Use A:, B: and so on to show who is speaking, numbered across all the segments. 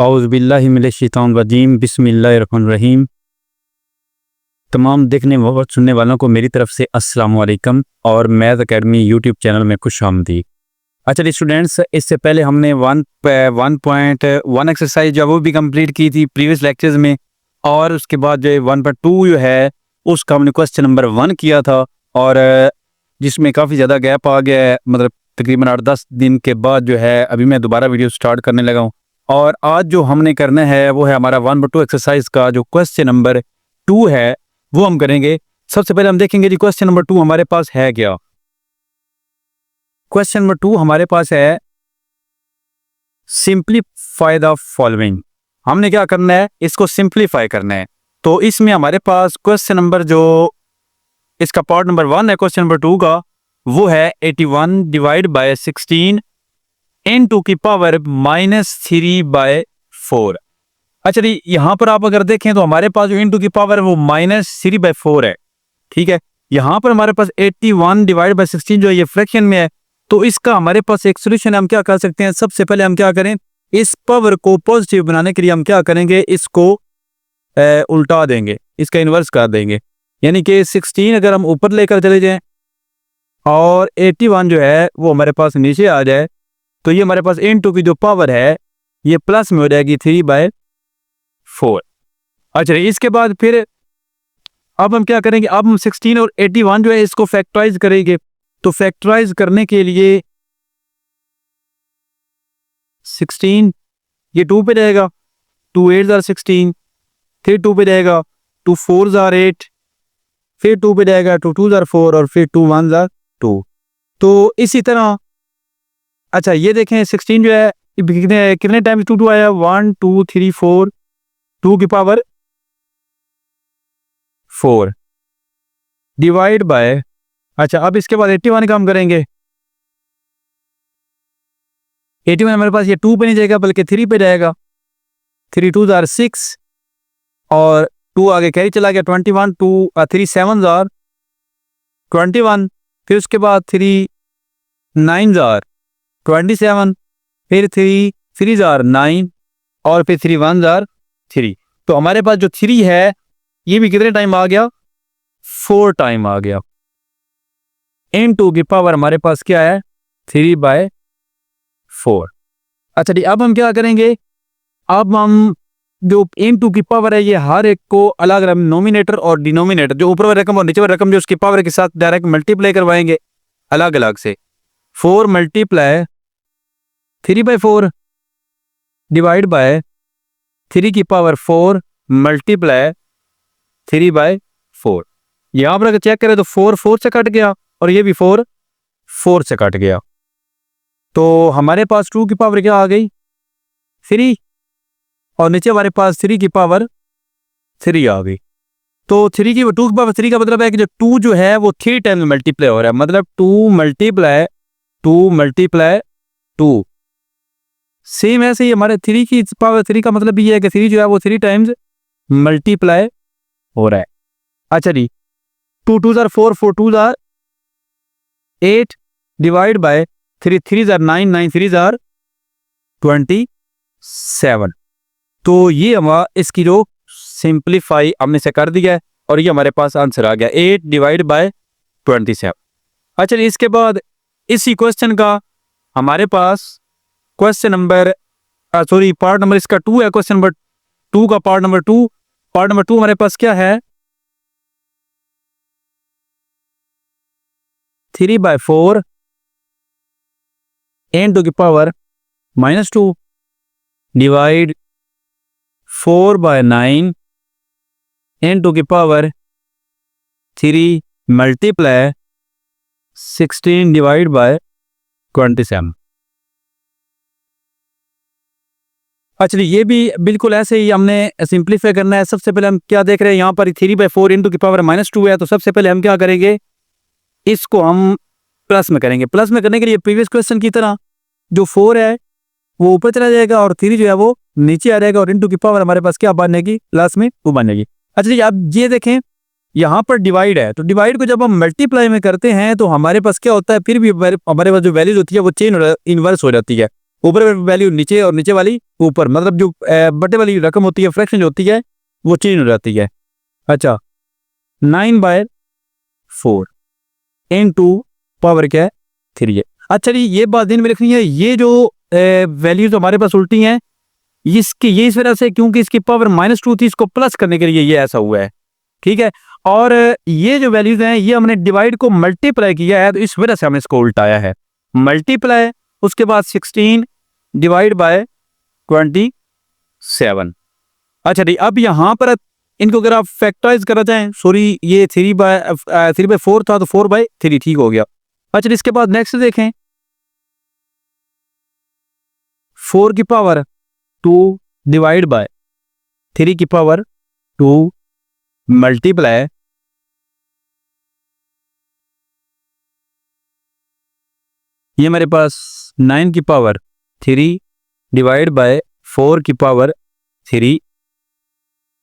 A: औज़ुबिल्लाहि मिनश्शैतानिर्रजीम बिस्मिल्लाहिर्रहमानिर्रहीम। तमाम देखने व सुनने वालों को मेरी तरफ से अस्सलाम वालेकुम और मैथ एकेडमी यूट्यूब चैनल में खुशामदीद। अच्छा स्टूडेंट्स, इससे पहले हमने 1.1 एक्सरसाइज जो वो भी कंप्लीट की थी प्रीवियस लेक्चर्स में, और उसके बाद जो 1.2 जो है उसका हमने क्वेश्चन नंबर 1 किया था, और जिसमें काफ़ी ज़्यादा गैप आ गया है, मतलब तकरीबन 8-10 दिन के बाद जो है अभी मैं दोबारा वीडियो स्टार्ट करने लगा हूँ। और आज जो हमने करना है वो है हमारा 1/2 एक्सरसाइज का जो क्वेश्चन नंबर 2 है वो हम करेंगे। सबसे पहले हम देखेंगे जी क्वेश्चन नंबर 2 हमारे पास है क्या। क्वेश्चन नंबर 2 हमारे पास है सिंप्लीफाई द फॉलोइंग। हमने क्या करना है, इसको सिंप्लीफाई करना है। तो इसमें हमारे पास क्वेश्चन नंबर जो इसका पार्ट नंबर 1 है क्वेश्चन नंबर 2 का, वो है 81 डिवाइड बाय 16 into की पावर -3/4। अच्छा जी, यहाँ पर आप अगर देखें तो हमारे पास जो इंटू की पावर है वो -3/4 है। ठीक है, यहाँ पर हमारे पास 81 डिवाइड बाय 16 जो है ये फ्रैक्शन में है, तो इसका हमारे पास एक सोल्यूशन हम क्या कर सकते हैं। सबसे पहले हम क्या करें, इस पावर को पॉजिटिव बनाने के लिए हम क्या करेंगे, इसको उल्टा देंगे, इसका इन्वर्स कर देंगे। यानी कि 16 अगर हम ऊपर लेकर चले जाएं और 81 जो है वो हमारे पास नीचे आ जाए, तो ये हमारे पास इनटू की जो पावर है ये प्लस में हो जाएगी 3/4। अच्छा, इसके बाद फिर अब हम क्या करेंगे, अब हम 16 और 81 जो है इसको फैक्टराइज करेंगे। तो फैक्टराइज करने के लिए 16 ये 2 पे रहेगा, 2 8 जार 16, फिर 2 पे रहेगा, 2 4 जार 8, फिर 2 पे रहेगा, 2 2 जार 4 और फिर 2 1 जार 2। तो इसी तरह अच्छा ये देखें 16 जो है कितने टाइम्स 2 आया, 1 2 3 4, 2 की पावर 4 डिवाइड बाय। अच्छा, अब इसके बाद 81 का हम करेंगे। 81 हमारे पास ये 2 पे नहीं जाएगा बल्कि 3 पे जाएगा, 3 2 जार 6 और 2 आगे कैरी चला गया, 21 2 3 7 जार 21, फिर उसके बाद 3 9 जार 27, फिर 3 3 जार 9 और फिर 3 1 जार 3। तो हमारे पास जो 3 है ये भी कितने टाइम आ गया, 4 टाइम आ गया। इनटू की पावर हमारे पास क्या है, 3/4। अच्छा जी, अब हम क्या करेंगे, अब हम जो इनटू की पावर है ये हर एक को अलग अलग नोमिनेटर और डिनोमिनेटर, जो ऊपर वाली रकम और नीचे वाली रकम जो उसकी पावर के साथ डायरेक्ट मल्टीप्लाई करवाएंगे अलग अलग से। 4 मल्टीप्लाई 3/4 डिवाइड बाय 3 की पावर 4 मल्टीप्लाई 3/4। यहाँ पर अगर चेक करें तो 4 4 से कट गया और ये भी 4 4 से कट गया। तो हमारे पास 2 की पावर क्या आ गई, 3, और नीचे हमारे पास 3 की पावर 3 आ गई। तो 2 की पावर 3 का मतलब है कि जो 2 जो है वो 3 टाइम मल्टीप्लाई हो रहा है, मतलब 2 मल्टीप्लाई 2। सेम ऐसे ही हमारे 3 की पावर 3 का मतलब ये है कि 3 जो है वो 3 टाइम्स मल्टीप्लाई हो रहा है। अच्छा जी, 2 2 जार 4 4 2 jar 8 divide by 3 3 jar 9 9 3 jar 27। तो ये हमारा इसकी जो सिंप्लीफाई हमने से कर दिया है और ये हमारे पास आंसर आ गया 8 डिवाइड बाय 27। अच्छा जी, इसके बाद इसी क्वेश्चन का हमारे पास क्वेश्चन नंबर पार्ट नंबर इसका 2 है। क्वेश्चन नंबर 2 का पार्ट नंबर 2 हमारे पास क्या है, 3/4 इनटू की पावर -2 डिवाइड 4/9 इनटू की पावर 3 मल्टीप्लाई 16 डिवाइड बाय 27। अच्छा, ये भी बिल्कुल ऐसे ही हमने सिंप्लीफाई करना है। सबसे पहले हम क्या देख रहे हैं, यहाँ पर 3/4 इनटू की पावर -2 है, तो सबसे पहले हम क्या करेंगे, इसको हम प्लस में करेंगे। प्लस में करने के लिए प्रीवियस क्वेश्चन की तरह जो 4 है वो ऊपर चला जाएगा और 3 जो है वो नीचे आ जाएगा और इनटू की पावर हमारे पास क्या बनेगी, प्लस में वो बनेगी। अच्छा जी, आप ये देखें यहाँ पर डिवाइड है, तो डिवाइड को जब हम मल्टीप्लाई में करते हैं तो हमारे पास क्या होता है, फिर भी हमारे पास जो वैल्यूज होती है वो चेंज इन्वर्स हो जाती है। ऊपर वैल्यू नीचे और नीचे वाली ऊपर, मतलब जो बटे वाली रकम होती है, फ्रैक्शन जो होती है वो चेंज हो जाती है। अच्छा 9/4 इनटू पावर क्या है 3 है। अच्छा जी ये बात ध्यान में रखनी है, ये जो वैल्यूज हमारे पास उल्टी हैं इसकी ये इस वजह से क्योंकि इसकी पावर -2 थी, इसको प्लस करने के लिए ये ऐसा हुआ है, ठीक है। और ये जो वैल्यूज हैं ये हमने डिवाइड को मल्टीप्लाई किया है, तो इस वजह से हमने इसको उल्टाया है। मल्टीप्लाई उसके बाद 16 डिवाइड बाय 27। अच्छा जी अब यहाँ पर इनको अगर आप फैक्टराइज करना चाहें, सॉरी ये 3/4 था तो 4/3 ठीक हो गया। अच्छा इसके बाद नेक्स्ट देखें 4 की पावर 2 डिवाइड बाय 3 की पावर 2 मल्टीप्लाई ये मेरे पास 9 की पावर 3 डिवाइड बाय 4 की पावर 3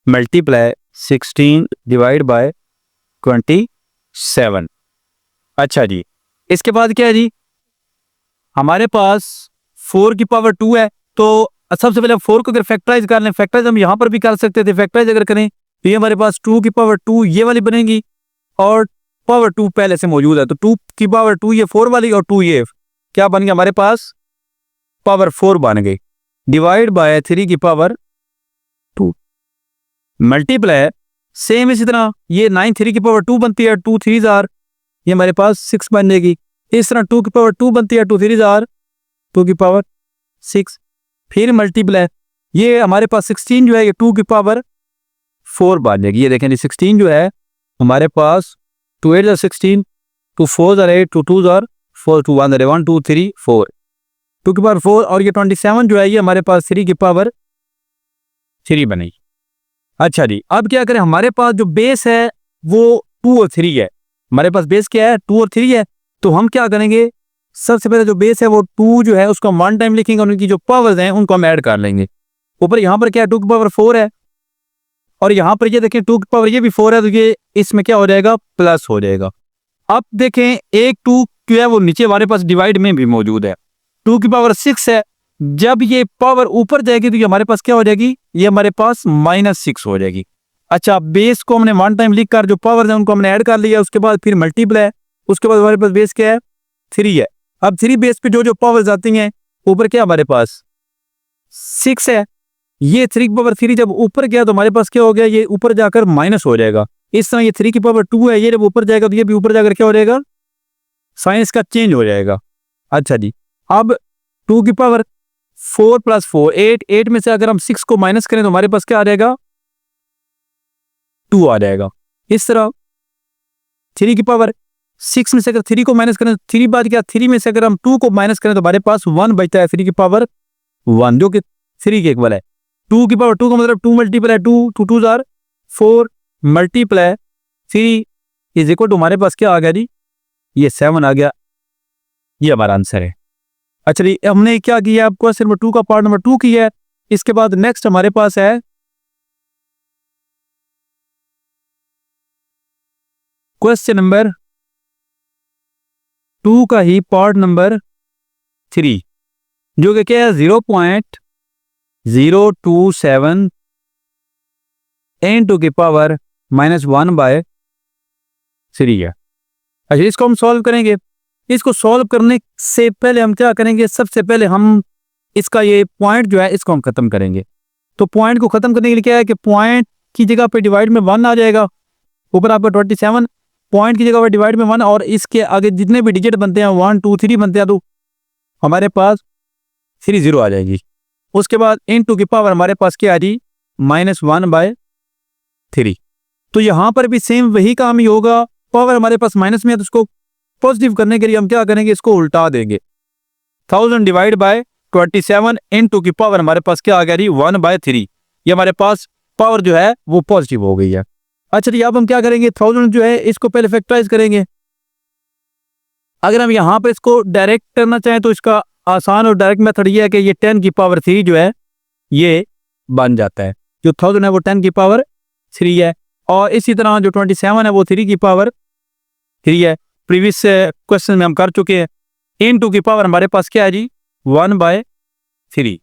A: मल्टीप्लाई 16 डिवाइड बाय 27। अच्छा जी इसके बाद क्या है जी, हमारे पास 4 की पावर 2 है, तो सबसे पहले 4 को अगर फैक्टराइज कर लें, फैक्टराइज हम यहाँ पर भी कर सकते थे, फैक्टराइज अगर करें तो ये हमारे पास 2 की पावर 2 ये वाली बनेगी और पावर 2 पहले से मौजूद है, तो 2 की पावर 2 ये 4 वाली और 2 ये क्या बन गया हमारे पास पावर 4 बन गई, डिवाइड बाय 3 की पावर 2 मल्टीप्लाई सेम इसी तरह ये 9 3 की पावर 2 बनती है, 2 3 जार ये हमारे पास 6 बन जाएगी। इस तरह 2 की पावर 2 बनती है, 2 3 जार 2 की पावर 6, फिर मल्टीप्लाई ये हमारे पास 16 जो है ये 2 की पावर 4 बन जाएगी। ये देखें 16 जो है हमारे पास 2 8 16, 2 4 8, 2 2 4, 2 1 1 2 3 4, 2 की पावर 4 और ये 27 जो है ये हमारे पास 3 की पावर 3 बनेगी। अच्छा जी अब क्या करें, हमारे पास जो बेस है वो 2 और 3 है, हमारे पास बेस क्या है 2 और 3 है, तो हम क्या करेंगे सबसे पहले जो बेस है वो 2 जो है उसको हम 1 टाइम लिखेंगे और उनकी जो पावर्स हैं उनको हम ऐड कर लेंगे। ऊपर यहाँ पर क्या है 2 की पावर 4 है और यहाँ पर ये देखें 2 की पावर ये भी 4 है, तो ये इसमें क्या हो जाएगा प्लस हो जाएगा। अब देखें एक 2 जो है वो नीचे हमारे पास डिवाइड में भी मौजूद है, 2 की पावर 6 है, जब ये पावर ऊपर जाएगी तो ये हमारे पास क्या हो जाएगी, ये हमारे पास -6 हो जाएगी। अच्छा बेस को हमने 1 टाइम लिख कर जो पावर है उनको हमने ऐड कर लिया, उसके बाद फिर मल्टीप्लाई, उसके बाद हमारे पास बेस क्या है 3 है। अब 3 बेस पे जो जो पावर्स आती हैं ऊपर क्या हमारे पास 6 है, ये 3 की पावर 3 जब ऊपर गया तो हमारे पास क्या हो गया ये ऊपर जाकर माइनस हो जाएगा। इस तरह ये 3 की पावर 2 है, ये जब ऊपर जाएगा तो ये भी ऊपर जाकर क्या हो जाएगा साइन का चेंज हो जाएगा। अच्छा जी अब 2 की पावर 4 + 4 8, 8 में से अगर हम 6 को माइनस करें तो हमारे पास क्या आ जाएगा 2 आ जाएगा। इस तरह 3 की पावर 6 में से अगर 3 को माइनस करें तो 3 बाद क्या 3 में से अगर हम 2 को माइनस करें तो हमारे पास 1 बचता है, 3 की पावर 1 जो कि 3 के इक्वल है। 2 की पावर 2 का मतलब 2 मल्टीप्लाई 2, 2 2 जार 4 मल्टीप्लाई 3 इज इक्वल टू हमारे पास क्या आ गया जी ये 7 आ गया, ये हमारा आंसर है। अच्छा जी हमने क्या किया अब क्वेश्चन नंबर 2 का पार्ट नंबर 2 किया है। इसके बाद नेक्स्ट हमारे पास है क्वेश्चन नंबर 2 का ही पार्ट नंबर 3 जो कि क्या है 0.027 n टू की पावर -1/3 है। अच्छा इसको हम सॉल्व करेंगे। इसको सॉल्व करने से पहले हम क्या करेंगे, सबसे पहले हम इसका ये पॉइंट जो है इसको हम खत्म करेंगे। तो पॉइंट को खत्म करने के लिए क्या है कि पॉइंट की जगह पे डिवाइड में 1 आ जाएगा, ऊपर आपका 27 पॉइंट की जगह पे डिवाइड में 1 और इसके आगे जितने भी डिजिट बनते हैं 1 2 3 बनते हैं तो हमारे पास 3 0 आ जाएगी। उसके बाद इन टू की पावर हमारे पास क्या आ रही -1/3। तो यहाँ पर भी सेम वही काम ही होगा, पावर हमारे पास माइनस में है तो उसको पॉजिटिव करने के लिए हम क्या करेंगे इसको उल्टा देंगे। 1000 डिवाइड बाय 27 इन टू की पावर हमारे पास क्या आ गया 1/3, ये हमारे पास पावर जो है वो पॉजिटिव हो गई है। अच्छा जी अब हम क्या करेंगे 1000 जो है इसको पहले फैक्टराइज करेंगे। अगर हम यहाँ पे इसको डायरेक्ट करना चाहें तो इसका आसान और डायरेक्ट मेथड ये है कि ये 10 की पावर 3 जो है ये बन जाता है, जो 1000 है वो 10 की पावर 3 है और इसी तरह जो 27 है वो 3 की पावर 3 है। प्रीवियस क्वेश्चन में हम कर चुके हैं। इन टू की पावर हमारे पास क्या है जी 1/3 3।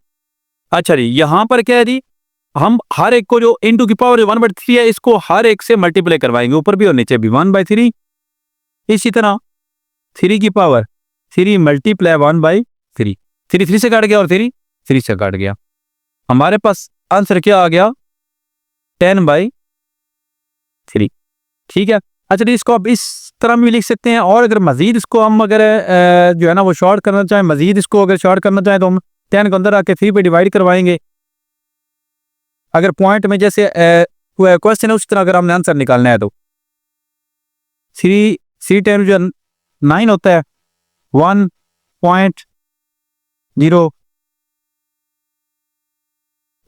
A: अच्छा जी, यहाँ पर क्या है जी, हम हर एक को जो इनटू की पावर 1/3 है इसको हर एक से मल्टीप्लाई करवाएंगे, ऊपर भी और नीचे भी 1/3। इसी तरह 3 की पावर 3 मल्टीप्लाई 1/3, 3 3 से काट गया और 3 3 से काट गया। हमारे पास आंसर क्या आ गया, 10/3। ठीक है। अच्छा जी, इसको आप इस तरह भी लिख सकते हैं, और अगर मजीद इसको हम अगर जो है ना वो शॉर्ट करना चाहें, मजीद इसको अगर शॉर्ट करना चाहें तो हम 10 को अंदर आके 3 पे डिवाइड करवाएंगे। अगर पॉइंट में जैसे क्वेश्चन है उस तरह अगर हमने आंसर निकालना है तो 3 10 जो 9 होता है 1.0,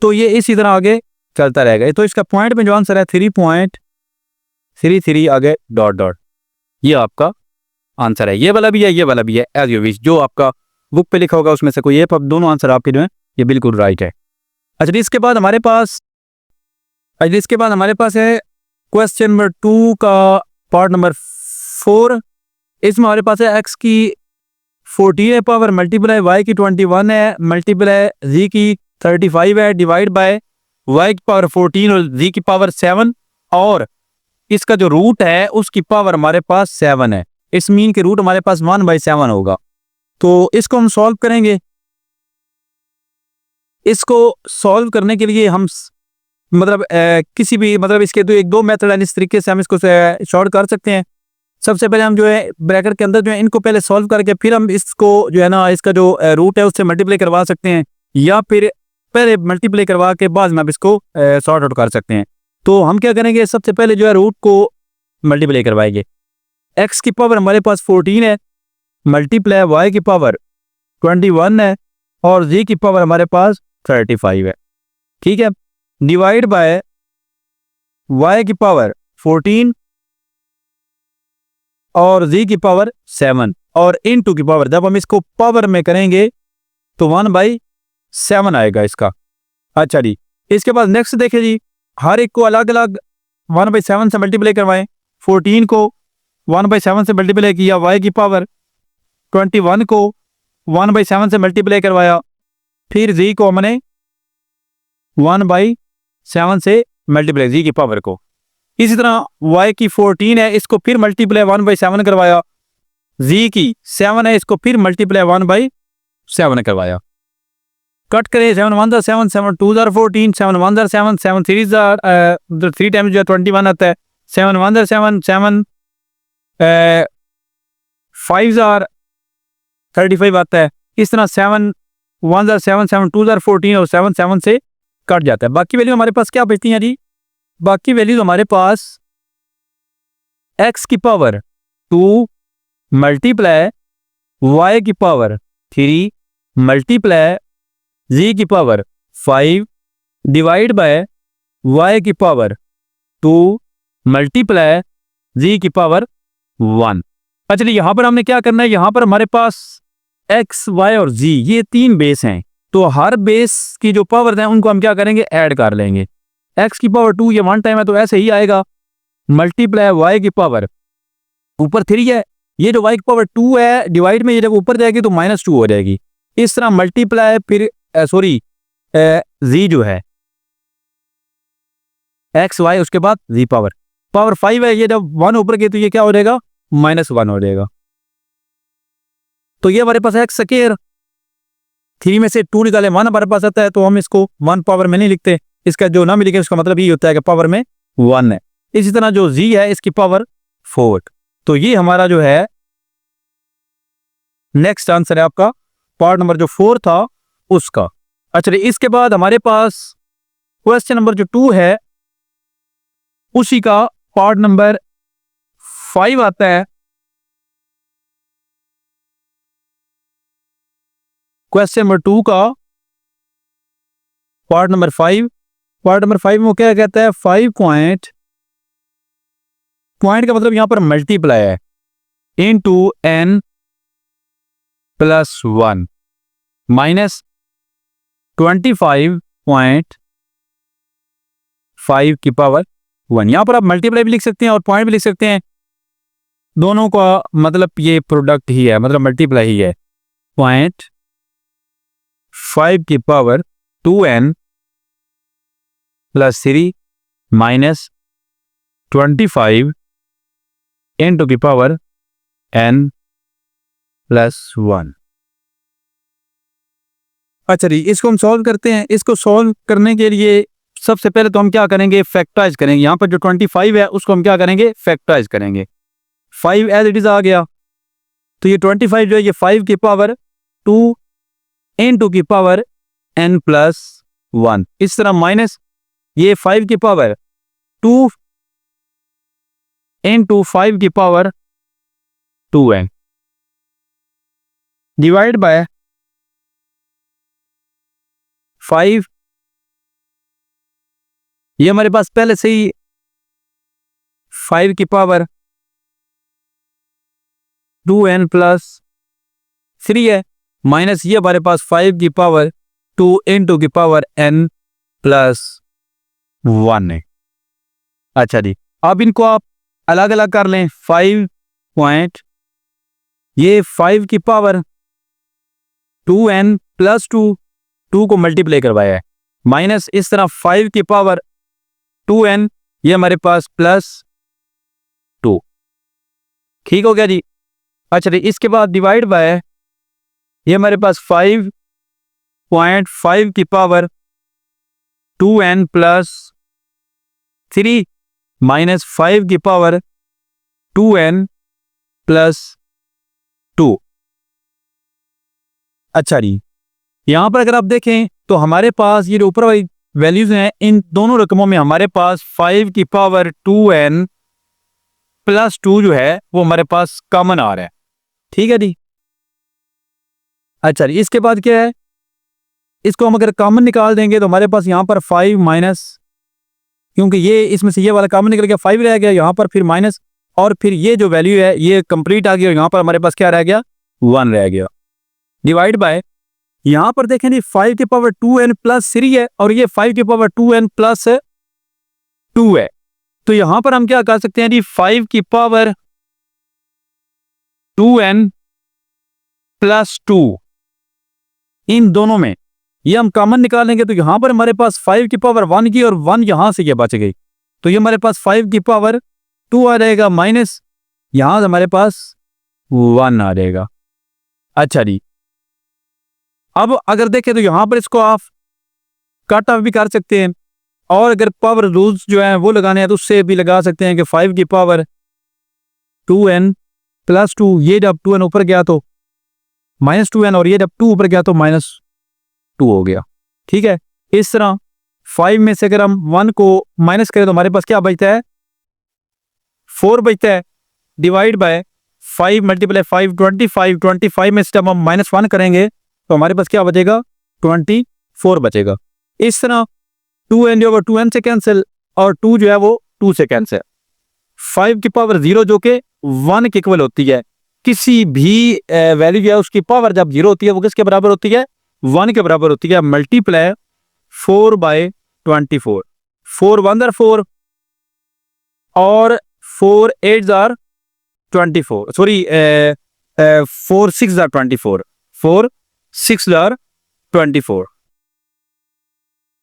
A: तो ये इसी तरह आगे चलता रहेगा। तो इसका पॉइंट में जो आंसर है 3.33 आगे डॉट डॉट, ये आपका आंसर है। ये वाला भी है, ये वाला भी है, एज यू विश। जो आपका बुक पे लिखा होगा उसमें से कोई ये दोनों आंसर आपके जो है ये बिल्कुल राइट है। अच्छा, इसके बाद हमारे पास है क्वेश्चन नंबर 2 का पार्ट नंबर 4। इसमें हमारे पास है x की 14 है पावर मल्टीप्लाई y की 21 है मल्टीप्लाई z की 35 है डिवाइड बाय y की पावर 14 और z की पावर 7, और इसका जो रूट है उसकी पावर हमारे पास 7 है। इस मीन के रूट हमारे पास 1/7 होगा। तो इसको हम सॉल्व करेंगे। इसको सॉल्व करने के लिए हम मतलब किसी भी मतलब इसके तो 1-2 मेथड है, इस तरीके से हम इसको शॉर्ट कर सकते हैं। सबसे पहले हम जो है ब्रैकेट के अंदर जो है इनको पहले सॉल्व करके फिर हम इसको जो है ना इसका जो रूट है उससे मल्टीप्लाई करवा सकते हैं, या फिर पहले मल्टीप्लाई करवा के बाद में आप इसको सॉर्ट आउट कर सकते हैं। तो हम क्या करेंगे, सबसे पहले जो है रूट को मल्टीप्लाई करवाएंगे। x की पावर हमारे पास 14 है मल्टीप्लाई y की पावर 21 है और z की पावर हमारे पास 35 है। ठीक है, डिवाइड बाय y की पावर 14 और z की पावर 7 और इनटू की पावर, जब हम इसको पावर में करेंगे तो 1/7 आएगा इसका। अच्छा जी, इसके बाद नेक्स्ट देखें जी, हर एक को अलग अलग 1/7 से मल्टीप्लाई करवाएं। 14 को 1/7 से मल्टीप्लाई किया, y की पावर 21 को 1/7 से मल्टीप्लाई करवाया, फिर z को हमने 1/7 से मल्टीप्लाई z की पावर को। इसी तरह y की 14 है, इसको फिर मल्टीप्लाई 1/7 करवाया, z की 7 है, इसको फिर मल्टीप्लाई 1/7 करवाया। कट करें, 7 1 7 7 2 14, 7 1 7 7 3 3 टाइम्स जो है 21 आता है, 7 1 7 7 5 35 आता है। इस तरह 7 1 7 7 2 14 और 7 7 से कट जाता है। बाकी वैल्यू हमारे पास क्या बचती हैं जी, बाकी वैल्यूज हमारे पास x की पावर 2 मल्टीप्लाई y की पावर 3 मल्टीप्लाई z की पावर 5 डिवाइड बाय y की पावर 2 मल्टीप्लाई z की पावर 1। अच्छा, यहाँ पर हमने क्या करना है, यहाँ पर हमारे पास x, y और z ये 3 बेस हैं, तो हर बेस की जो पावर है उनको हम क्या करेंगे, ऐड कर लेंगे। x की पावर 2 ये 1 टाइम है तो ऐसे ही आएगा, मल्टीप्लाई y की पावर ऊपर 3 है, ये जो y की पावर 2 है डिवाइड में ये जब ऊपर जाएगी तो -2 हो जाएगी। इस तरह मल्टीप्लाई फिर z जो है x y उसके बाद z पावर 5 है, ये जब 1 ऊपर गई तो ये क्या हो जाएगा, -1 हो जाएगा। तो ये हमारे पास x स्क्वायर, 3 में से 2 निकाले 1 हमारे पास आता है, तो हम इसको 1 पावर में नहीं लिखते, इसका जो नाम लिखे उसका मतलब ये होता है कि पावर में 1 है। इसी तरह जो z है इसकी पावर 4। तो ये हमारा जो है नेक्स्ट आंसर है आपका पार्ट नंबर जो 4 था उसका। अच्छा, इसके बाद हमारे पास क्वेश्चन नंबर जो 2 है उसी का पार्ट नंबर 5 आता है। क्वेश्चन नंबर 2 का पार्ट नंबर 5 में क्या कहता है, 5 पॉइंट का मतलब यहां पर मल्टीप्लाई है, इनटू n + 1 माइनस 25.5 की पावर 1। यहां पर आप मल्टीप्लाई भी लिख सकते हैं और पॉइंट भी लिख सकते हैं, दोनों का मतलब ये प्रोडक्ट ही है, मतलब मल्टीप्लाई ही है। 5 की power 2n plus 3 minus 25 into की पावर n प्लस 1। अच्छा जी, इसको हम सॉल्व करते हैं। इसको सॉल्व करने के लिए सबसे पहले तो हम क्या करेंगे, फैक्टराइज करेंगे। यहाँ पर जो 25 है उसको हम क्या करेंगे, फैक्टराइज करेंगे। 5 एज इट इज आ गया, तो ये 25 जो है ये 5 की पावर 2 into की पावर n प्लस 1, इस तरह माइनस ये 5 की पावर 2 into 5 की पावर 2n डिवाइड बाय 5। ये हमारे पास पहले से ही 5 की पावर 2n प्लस 3 है, माइनस ये हमारे पास 5 की पावर 2 into की पावर n प्लस 1 है। अच्छा जी, अब इनको आप अलग अलग कर लें। 5 पॉइंट ये 5 की पावर 2n प्लस 2 को मल्टीप्लाई करवाया है, माइनस इस तरह 5 की पावर 2n ये हमारे पास प्लस 2। ठीक हो गया जी। अच्छा जी, इसके बाद डिवाइड बाय ये हमारे पास 5.5 की पावर 2n प्लस 3 माइनस 5 की पावर 2n प्लस 2। अच्छा जी, यहां पर अगर आप देखें तो हमारे पास ये जो ऊपर वाली वैल्यूज हैं, इन दोनों रकमों में हमारे पास 5 की पावर 2n प्लस 2 जो है वो हमारे पास कॉमन आ रहा है। ठीक है जी। अच्छा जी, इसके बाद क्या है, इसको हम अगर कॉमन निकाल देंगे तो हमारे पास यहाँ पर 5 माइनस, क्योंकि ये इसमें से ये वाला कॉमन निकल गया, 5 रह गया, यहाँ पर फिर माइनस, और फिर ये जो वैल्यू है ये कंप्लीट आ गई और यहाँ पर हमारे पास क्या रह गया, 1 रह गया। डिवाइड बाय यहां पर देखें जी 5 की पावर 2n प्लस 3 है और ये 5 की पावर 2n प्लस 2 है, तो यहां पर हम क्या कर सकते हैं जी, 5 की पावर 2n प्लस 2 इन दोनों में ये हम कॉमन निकालेंगे, तो यहां पर हमारे पास 5 की पावर 1 की और 1 यहां से ये बच गई, तो ये हमारे पास 5 की पावर 2 आ जाएगा, माइनस यहां से हमारे पास 1 आ जाएगा। अच्छा जी, अब अगर देखें तो यहां पर इसको आप कट ऑफ भी कर सकते हैं, और अगर पावर रूल्स जो है वो लगाने हैं तो उससे भी लगा सकते हैं कि 5 की पावर 2n प्लस 2, ये जब 2n ऊपर गया तो माइनस 2n, और ये जब 2 ऊपर गया तो माइनस 2 हो गया। ठीक है, इस तरह 5 में से अगर हम 1 को माइनस करें तो हमारे पास क्या बचता है, 4 बचता है। डिवाइड बाय 5 मल्टीप्लाई 5 25 में से जब हम -1 करेंगे तो हमारे पास क्या बचेगा, 24 बचेगा। इस तरह 2n जो है 2n से कैंसिल और 2 जो है वो 2 से कैंसिल। 5 की पावर 0 जो कि 1 के इक्वल होती है, किसी भी वैल्यू जो है उसकी पावर जब 0 होती है वो किसके बराबर होती है, 1 के बराबर होती है। मल्टीप्लाई 4 बाय 24, 4 1 जार 4 और 4 8 जार 24, सॉरी 4 6 जार 24, 4 6 जार 24,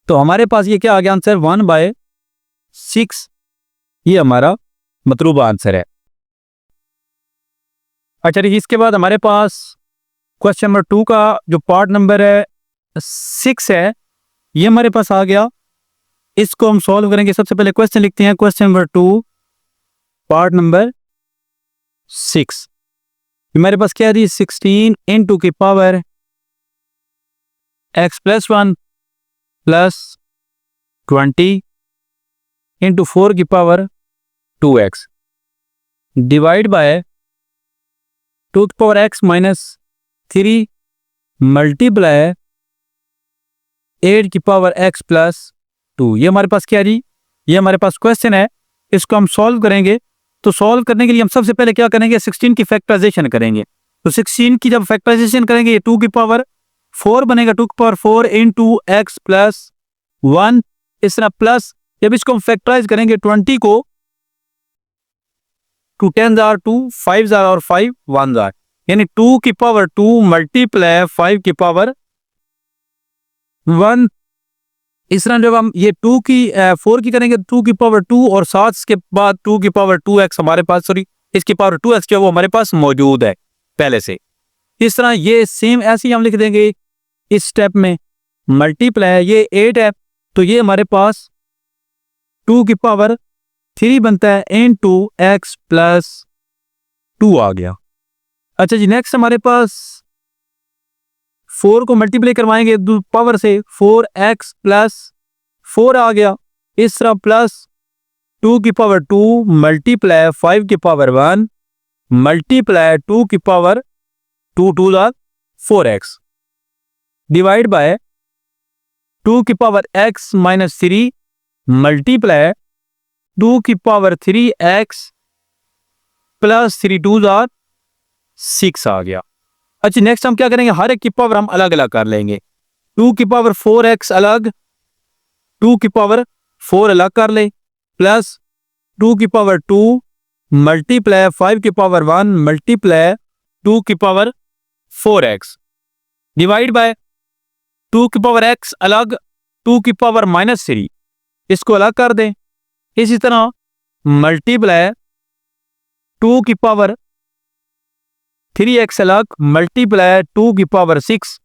A: तो हमारे पास ये क्या आ गया आंसर, 1/6, ये हमारा मतलूबा आंसर है। अच्छा जी, इसके बाद हमारे पास क्वेश्चन नंबर 2 का जो पार्ट नंबर है 6 है, ये हमारे पास आ गया। इसको हम सॉल्व करेंगे। सबसे पहले क्वेश्चन लिखते हैं, क्वेश्चन नंबर 2 पार्ट नंबर 6। हमारे पास क्या है, 16 into की power x plus 1 plus 20 into 4 की पावर 2x डिवाइड बाय 2 की पावर x माइनस 3 मल्टीप्लाई 8 की पावर x प्लस 2। ये हमारे पास क्या है जी, ये हमारे पास क्वेश्चन है। इसको हम सॉल्व करेंगे, तो सॉल्व करने के लिए हम सबसे पहले क्या करेंगे, 16 की फैक्टराइजेशन करेंगे। तो 16 की जब फैक्टराइजेशन करेंगे ये 2 की पावर 4 बनेगा, 2 की पावर 4 into x प्लस 1, इस तरह प्लस, जब इसको हम फैक्टराइज करेंगे 20 को 2 10 जार 2 5 जार और 5 1 जार, यानी 2 की पावर 2 मल्टीप्लाई 5 की पावर 1। इस तरह जब हम ये 2 की 4 की करेंगे 2 की पावर 2 और साथ इसके बाद 2 की पावर 2x हमारे पास, सॉरी इसकी पावर 2x जो है वो हमारे पास मौजूद है पहले से। इस तरह ये सेम ऐसे ही हम लिख देंगे इस स्टेप में। मल्टीप्लाई ये 8 है तो ये हमारे पास 2 की पावर 3 बनता है इनटू x प्लस 2 आ गया। अच्छा जी, नेक्स्ट हमारे पास 4 को मल्टीप्लाई करवाएंगे पावर से, 4x प्लस 4 आ गया। इस तरह प्लस 2 की पावर 2 मल्टीप्लाई 5 की पावर 1 मल्टीप्लाई 2 की पावर 2 2 4x डिवाइड बाय 2 की पावर x माइनस 3 मल्टीप्लाई 2 की पावर 3x प्लस 3 2 6 आ गया। अच्छा, नेक्स्ट हम क्या करेंगे, हर एक की पावर हम अलग अलग कर लेंगे। 2 की पावर 4x अलग, 2 की पावर 4 अलग कर ले, प्लस 2 की पावर 2 मल्टीप्लाई 5 की पावर 1 मल्टीप्लाई 2 की पावर 4x डिवाइड बाय 2 की पावर x अलग, 2 की पावर माइनस 3 इसको अलग कर दें। इसी तरह मल्टीप्लाई 2 की पावर 3x अलग मल्टीप्लाई 2 की पावर 6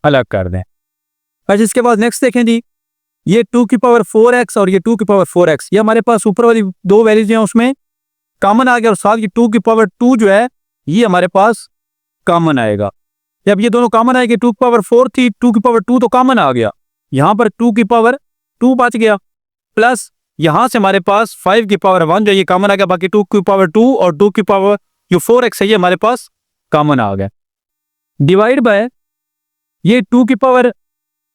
A: अलग कर दें। अच्छा, इसके बाद नेक्स्ट देखें जी, ये 2 की पावर 4x और ये 2 की पावर 4x ये हमारे पास ऊपर वाली दो वैल्यूज हैं उसमें कॉमन आ गया और साथ की 2 की पावर 2 जो है ये हमारे पास कॉमन आएगा। जब ये दोनों कॉमन आएंगे 2 की पावर 4 थी, 2 की पावर 2 तो कॉमन आ गया, यहां पर 2 की पावर 2 बच गया, प्लस यहां से हमारे पास 5 की पावर 1 जो ये कॉमन आ गया, बाकी 2 की पावर 2 और 2 की पावर जो 4x है ये हमारे पास कॉमन आ गया। डिवाइड बाय ये 2 की पावर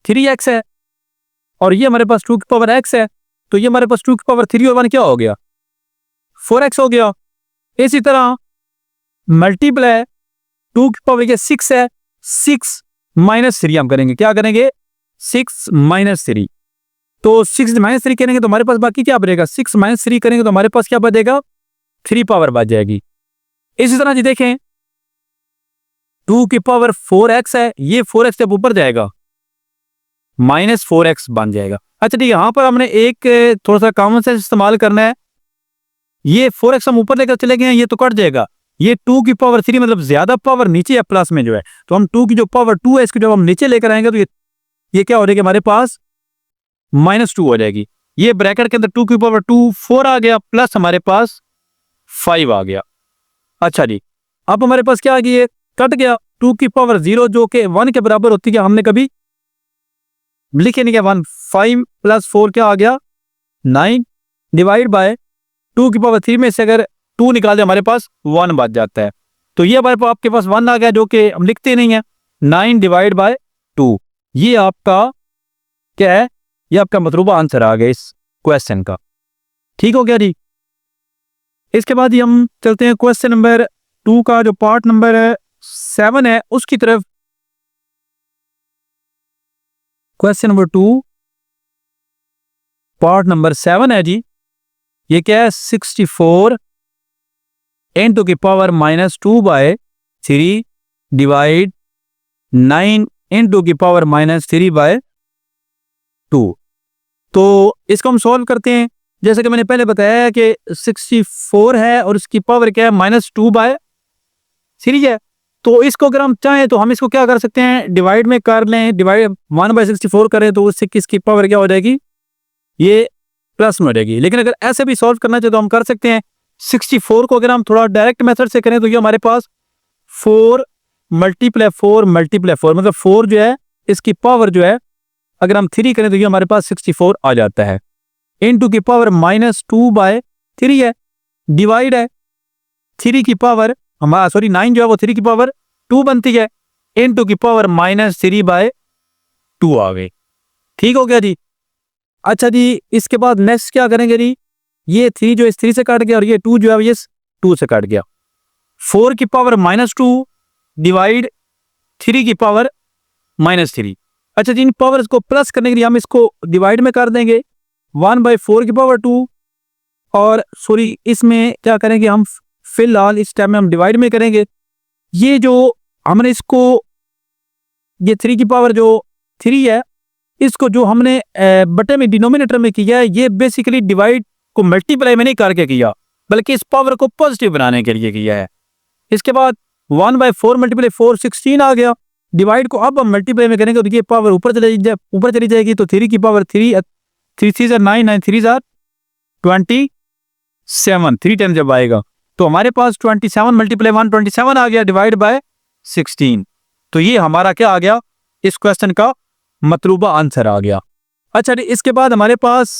A: 3x है और ये हमारे पास 2 की पावर x है, तो ये हमारे पास 2 की पावर 3 और 1 क्या हो गया, 4x हो गया। इसी तरह मल्टीप्लाई 2 की पावर 6 है, 6 माइनस 3 हम करेंगे, क्या करेंगे 6 माइनस 3, तो 6 माइनस 3 करेंगे तो हमारे पास बाकी क्या बचेगा, 6 माइनस 3 करेंगे तो हमारे पास क्या बचेगा 3 पावर बच जाएगी। इसी तरह जी देखें 2 की पावर 4x है, ये 4x जब ऊपर जाएगा माइनस 4x बन जाएगा। अच्छा ठीक है, यहां पर हमने एक थोड़ा सा कॉमन सेंस इस्तेमाल करना है, ये 4x हम ऊपर लेकर चले गए हैं ये तो कट जाएगा, ये 2 की पावर 3 मतलब ज्यादा पावर नीचे है प्लस में जो है, तो हम 2 की जो पावर 2 है इसको जब हम नीचे लेकर आएंगे तो ये क्या हो जाएगी हमारे पास -2 हो जाएगी। ये ब्रैकेट के अंदर 2 की पावर 2 4 आ गया प्लस हमारे पास 5 आ गया। अच्छा जी, अब हमारे पास क्या आ गया, कट गया 2 की पावर 0 जो कि 1 के बराबर होती है, हमने कभी लिखे नहीं गया 1, 5 प्लस 4 क्या आ गया 9 डिवाइड बाय 2 की पावर 3 में से अगर 2 निकाल दे हमारे पास 1 बच जाता है, तो ये हमारे पास आपके पास 1 आ गया जो कि हम लिखते नहीं है, 9 डिवाइड बाय 2 ये आपका क्या है, ये आपका मतलूबा आंसर आ गया इस क्वेश्चन का। ठीक हो गया जी। इसके बाद ही हम चलते हैं क्वेश्चन नंबर 2 का जो पार्ट नंबर 7 है उसकी तरफ। क्वेश्चन नंबर 2 पार्ट नंबर 7 है जी, ये क्या है 64 इंटू की पावर -2 बाय 3 डिवाइड 9 इंटू की पावर -3 बाय 2। तो इसको हम सॉल्व करते हैं, जैसे कि मैंने पहले बताया कि 64 है और इसकी पावर क्या है -2 बाय 3 है, तो इसको अगर हम चाहें तो हम इसको क्या कर सकते हैं डिवाइड में कर लें, डिवाइड 1/64 करें तो उससे किसकी पावर क्या हो जाएगी, ये प्लस में हो जाएगी। लेकिन अगर ऐसे भी सॉल्व करना चाहे तो हम कर सकते हैं, 64 को अगर हम थोड़ा डायरेक्ट मेथड से करें तो ये हमारे पास 4 मल्टीप्लाई 4 मल्टीप्लाई 4 मतलब 4 जो है इसकी पावर जो है अगर हम 3 करें तो ये हमारे पास 64 आ जाता है, इनटू की पावर -2 बाय 3 है, डिवाइड है 3 की पावर हमारा सॉरी 9 जो है वो 3 की पावर 2 बनती है, इनटू की पावर -3 बाय 2 आ गई। ठीक हो गया जी। अच्छा जी, इसके बाद नेक्स्ट क्या करेंगे जी, ये 3 जो इस 3 से कट गया और ये 2 जो है ये 2 से कट गया, 4 की पावर -2 डिवाइड 3 की पावर -3। अच्छा जी, इन पावर्स को प्लस करने के लिए हम इसको डिवाइड में कर देंगे 1/4 की पावर 2 और सॉरी इसमें क्या करेंगे हम फिलहाल इस टाइम में हम डिवाइड में करेंगे, ये जो हमने इसको ये 3 की पावर जो 3 है, इसको जो हमने बटे में डिनोमिनेटर में किया है, ये बेसिकली डिवाइड को मल्टीप्लाई में नहीं करके किया, बल्कि इस पावर को पॉजिटिव बनाने के लिए किया है। इसके बाद 1/4 मल्टीप्लाई 4 16 आ गया। डिवाइड को अब हम मल्टीप्लाई में करेंगे तो ये पावर ऊपर चली जाएगी, तो 3 की पावर 3 3 9 9 3 27, 3 टाइम जब आएगा तो हमारे पास 27 मल्टीप्लाई 1 27 आ गया डिवाइड बाय 16। तो ये हमारा क्या आ गया, इस क्वेश्चन का मतलूबा आंसर आ गया। अच्छा, इसके बाद हमारे पास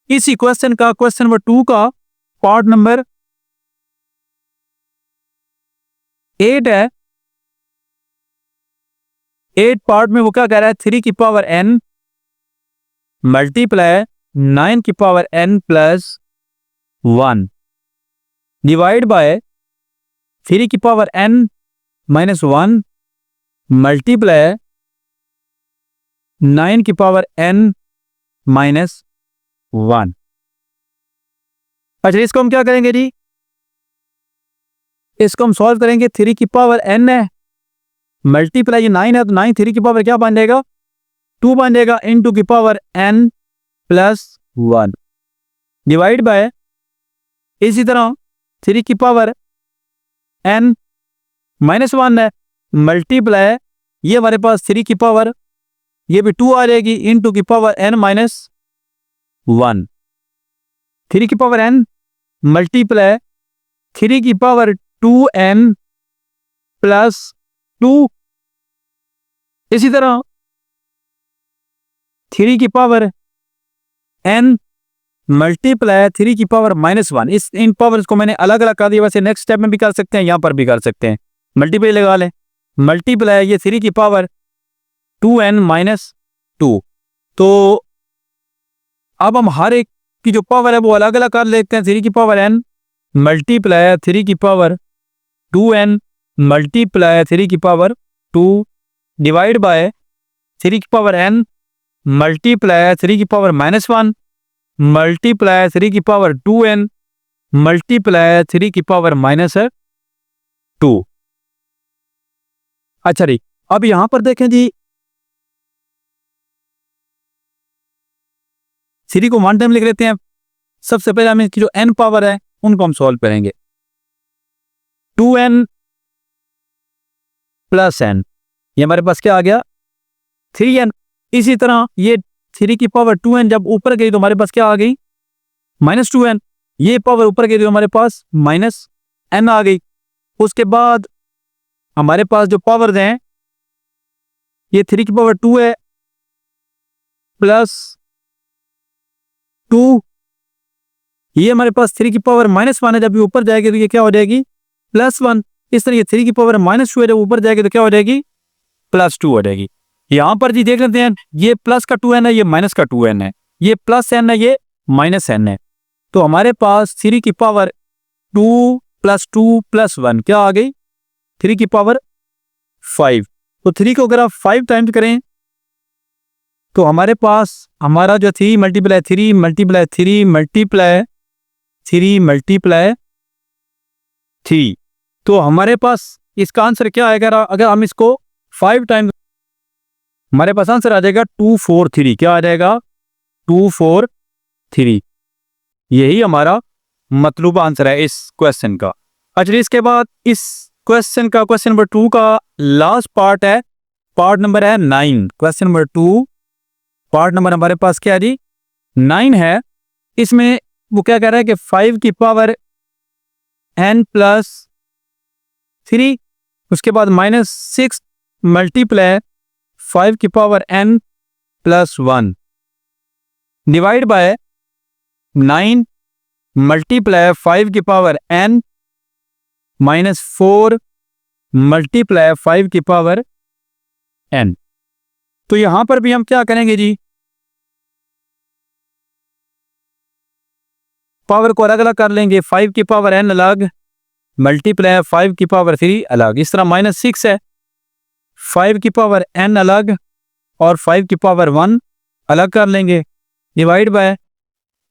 A: इसी क्वेश्चन का क्वेश्चन नंबर 2 का पार्ट नंबर 8 है। 8 पार्ट में वो क्या कह रहा है, 3 की पावर n मल्टीप्लाई 9 की power n plus 1 divide by 3 की पावर n माइनस 1 मल्टीप्लाई 9 की पावर n माइनस 1। अच्छा, इसको हम क्या करेंगे जी, इसको हम सॉल्व करेंगे। 3 की पावर n है मल्टीप्लाई 9 है, तो 9 3 की पावर क्या बन जाएगा, 2 बन जाएगा, इनटू की power n plus 1 divide by, इसी तरह 3 की पावर n माइनस 1 है मल्टीप्लाई, ये हमारे पास 3 की पावर, ये भी 2 आ जाएगी, इनटू की पावर n माइनस 1। 3 की पावर n मल्टीप्लाई 3 की पावर 2n प्लस 2, इसी तरह 3 की पावर n मल्टीप्लाई 3 की पावर माइनस 1। इन पावर्स को मैंने अलग अलग कर दिया, वैसे नेक्स्ट स्टेप में भी कर सकते हैं, यहां पर भी कर सकते हैं, मल्टीप्लाई लगा लें, मल्टीप्लाई ये 3 की पावर 2n माइनस 2। तो अब हम हर एक की जो पावर है वो अलग अलग कर लेते हैं। 3 की पावर n मल्टीप्लाई 3 की पावर 2n मल्टीप्लाई 3 की पावर 2 डिवाइड बाय 3 की पावर n मल्टीप्लाई 3 की पावर माइनस 1 मल्टीप्लाई 3 की पावर 2n मल्टीप्लाई 3 की पावर माइनस 2। अच्छा जी, अब यहां पर देखें जी, 3 को 1 टाइम लिख लेते हैं। सबसे पहले हम इसकी जो n पावर है उनको हम सॉल्व करेंगे। 2n प्लस n, ये हमारे पास क्या आ गया, 3n। इसी तरह ये 3 की पावर 2n जब ऊपर गई तो हमारे पास क्या आ गई, माइनस 2n। ये पावर ऊपर गई तो हमारे पास माइनस n आ गई। उसके बाद हमारे पास जो पावर्स हैं, ये 3 की पावर 2 है प्लस 2, ये हमारे पास 3 की पावर माइनस 1 है, जब ये ऊपर जाएगी तो ये क्या हो जाएगी, प्लस 1। इस तरह ये 3 की पावर माइनस 2 है, जब ऊपर जाएगी तो क्या हो जाएगी, प्लस 2 हो जाएगी। यहां पर जी देख लेते हैं, ये प्लस का 2n है, ये माइनस का 2n है, ये प्लस n है, ये माइनस n है। तो हमारे पास 3 की पावर 2 प्लस 2 प्लस 1 क्या आ गई, 3 की पावर 5। तो 3 को अगर आप 5 टाइम्स करें तो हमारे पास हमारा जो 3 मल्टीप्लाई 3 मल्टीप्लाई 3 मल्टीप्लाई 3 मल्टीप्लाई 3, तो हमारे पास इसका आंसर क्या आएगा, अगर हम इसको 5 टाइम्स, हमारे पास आंसर आ जाएगा 243। क्या आ जाएगा, 243। यही हमारा मतलूबा आंसर है इस क्वेश्चन का। अच्छा, इसके बाद इस क्वेश्चन का क्वेश्चन नंबर 2 का लास्ट पार्ट है, पार्ट नंबर है 9। क्वेश्चन नंबर 2 पार्ट नंबर हमारे पास क्या है जी, 9 है। इसमें वो क्या कह रहा है कि 5 की पावर n प्लस 3, उसके बाद माइनस 6 मल्टीप्लाई 5 की power n plus 1 divide by 9 multiply 5 की पावर n माइनस 4 मल्टीप्लाई 5 की पावर n। तो यहां पर भी हम क्या करेंगे जी, पावर को अलग अलग कर लेंगे। 5 की पावर n अलग मल्टीप्लाई 5 की पावर 3 अलग। इस तरह माइनस 6 है, 5 की पावर n अलग और 5 की पावर 1 अलग कर लेंगे डिवाइड बाय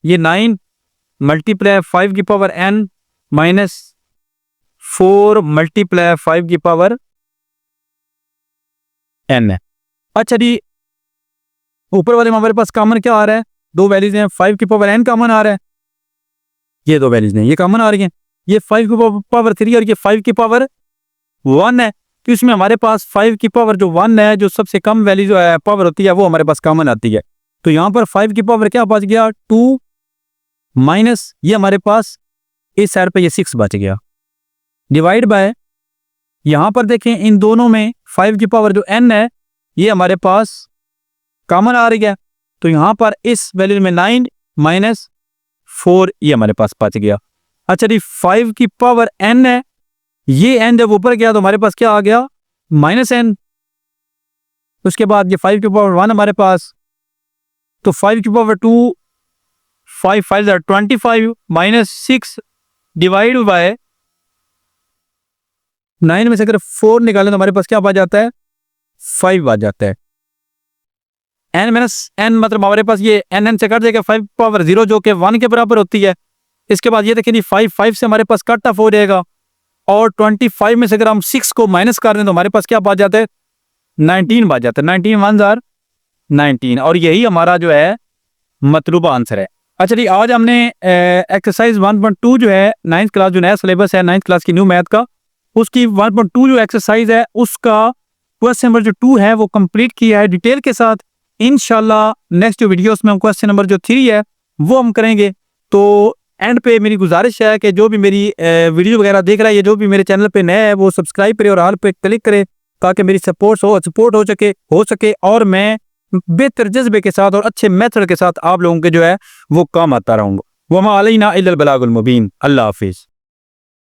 A: ये 9 मल्टीप्लाई 5 की पावर n माइनस 4 मल्टीप्लाई 5 की पावर n है। अच्छा जी, ऊपर वाले में हमारे पास कॉमन क्या आ रहा है, दो वैल्यूज हैं, 5 की पावर n कॉमन आ रहा है, ये दो वैल्यूज हैं, ये कॉमन आ रही हैं, ये 5 की पावर 3 और ये 5 की पावर 1 है। तो इसमें हमारे पास 5 की पावर जो 1 है, जो सबसे कम वैल्यू जो है पावर होती है, वो हमारे पास कॉमन आती है। तो यहाँ पर 5 की पावर क्या बच गया, 2 माइनस ये हमारे पास इस साइड पे ये 6 बच गया, डिवाइड बाय यहाँ पर देखें इन दोनों में 5 की पावर जो n है ये हमारे पास कॉमन आ रही है। तो यहाँ पर इस वैल्यू में 9 माइनस 4 ये हमारे पास बच गया। अच्छा जी, 5 की पावर n है, ये n जब ऊपर गया तो हमारे पास क्या आ गया, माइनस n। उसके बाद ये 5 की पावर 1 हमारे पास, तो 5 की पावर 2, 5 5 25 माइनस 6 डिवाइड बाय 9 में से अगर 4 निकालें तो हमारे पास क्या बच जाता है, 5 बच जाता है। n माइनस n मतलब हमारे पास ये n से कट जाएगा, 5 पावर 0 जो कि 1 के बराबर होती है। इसके बाद ये देखें जी 5 से हमारे पास कट ऑफ हो जाएगा, और 25 में से अगर हम 6 को माइनस कर दें तो हमारे पास क्या बच जाता है, 19 बच जाता है। 19 1 जार 19, और यही हमारा जो है मतलूबा आंसर है। अच्छा जी, आज हमने एक्सरसाइज 1.2 जो है 9th क्लास जो नया सिलेबस है 9th क्लास की न्यू मैथ का, उसकी 1.2 जो एक्सरसाइज है उसका क्वेश्चन नंबर जो 2 है वो कंप्लीट किया है डिटेल के साथ। इंशाल्लाह नेक्स्ट वीडियोस में हम क्वेश्चन नंबर जो 3 है वो हम करेंगे। तो एंड पे मेरी गुजारिश है कि जो भी मेरी वीडियो वगैरह देख रहा है, ये जो भी मेरे चैनल पे नया है वो सब्सक्राइब करे और ऑल पे क्लिक करे, ताकि मेरी सपोर्ट हो सके और मैं बेहतर जज्बे के साथ और अच्छे मेथड के साथ आप लोगों के जो है वो काम आता रहूँगा। वमा अलैना इल्लल बलागुल मुबीन। अल्लाह हाफिज़।